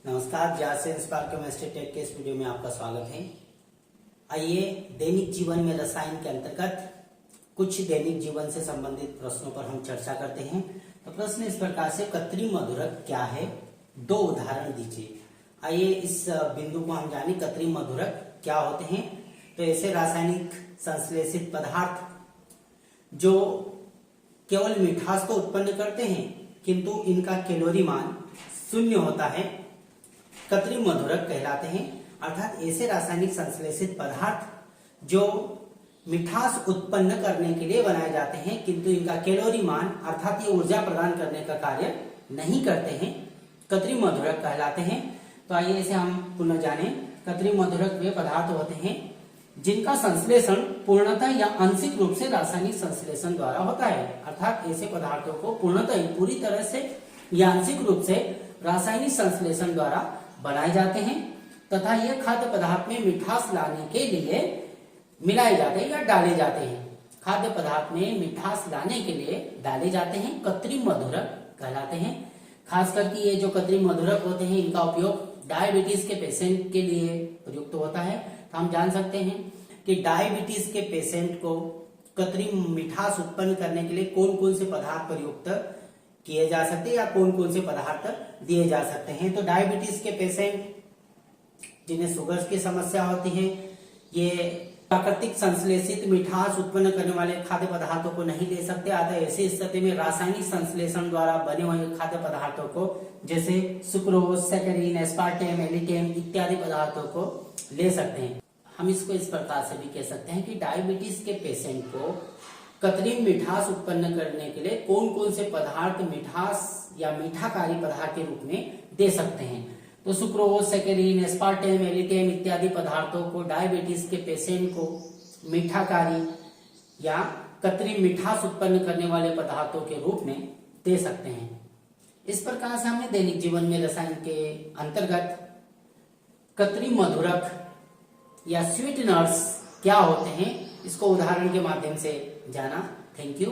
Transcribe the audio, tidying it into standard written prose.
नमस्कार, ज्ञान से इंस्पायर केमिस्ट्री टेक के इस वीडियो में आपका स्वागत है। आइए दैनिक जीवन में रसायन के अंतर्गत कुछ दैनिक जीवन से संबंधित प्रश्नों पर हम चर्चा करते हैं। तो प्रश्न इस प्रकार से, कृत्रिम मधुरक क्या है, दो उदाहरण दीजिए। आइए इस बिंदु को हम जाने, कृत्रिम मधुरक क्या होते हैं। तो ऐसे रासायनिक संश्लेषित पदार्थ जो केवल मिठास तो उत्पन्न करते हैं किंतु इनका कैलोरी मान शून्य होता है, कृत्रिम मधुरक कहलाते हैं। अर्थात ऐसे रासायनिक संश्लेषित पदार्थ जो मिठास उत्पन्न करने के लिए बनाए जाते हैं किंतु इनका कैलोरी मान अर्थात ये ऊर्जा प्रदान करने का कार्य नहीं करते हैं, कृत्रिम मधुरक कहलाते हैं। तो आइए इसे हम पुनः जाने। कृत्रिम मधुरक वे पदार्थ होते हैं जिनका संश्लेषण पूर्णतः या आंशिक रूप से रासायनिक संश्लेषण द्वारा होता है। अर्थात ऐसे पदार्थों को पूर्णतः पूरी तरह से या आंशिक रूप से रासायनिक संश्लेषण द्वारा बनाए जाते हैं तथा ये खाद्य पदार्थ में मिठास लाने के लिए मिलाए जाते हैं या डाले जाते हैं। खाद्य पदार्थ में मिठास लाने के लिए डाले जाते हैं, कृत्रिम मधुरक कहलाते हैं। खास करके ये जो कृत्रिम मधुरक होते हैं इनका उपयोग डायबिटीज के पेशेंट के लिए प्रयुक्त होता है। तो हम जान सकते हैं कि डायबिटीज के पेशेंट को कृत्रिम मिठास उत्पन्न करने के लिए कौन कौन से पदार्थ प्रयुक्त किए जा सकते हैं या कौन कौन से पदार्थ दिए जा सकते हैं। तो डायबिटीज के पेशेंट जिन्हें शुगर की समस्या होती है, ये प्राकृतिक संश्लेषित मिठास उत्पन्न करने वाले खाद्य पदार्थों को नहीं ले सकते। अतः ऐसी स्थिति में रासायनिक संश्लेषण द्वारा बने हुए खाद्य पदार्थों को जैसे सुक्रोज, सैकरीन, एस्पार्टेम, एलिटेम इत्यादि पदार्थों को ले सकते हैं। हम इसको इस प्रकार से भी कह सकते हैं कि डायबिटीज के पेशेंट को कृत्रिम मिठास उत्पन्न करने के लिए कौन कौन से पदार्थ मिठास या मीठाकारी पदार्थ के रूप में दे सकते हैं। तो सुक्रोज, सैकरीन, एस्पार्टेम, एलिटेम इत्यादि पदार्थों को डायबिटीज के पेशेंट को मीठाकारी या कृत्रिम मिठास उत्पन्न करने वाले पदार्थों के रूप में दे सकते हैं। इस प्रकार से हमने दैनिक जीवन में रसायन के अंतर्गत कृत्रिम मधुरक या स्वीटनर्स क्या होते हैं इसको उदाहरण के माध्यम से जाना। Thank you.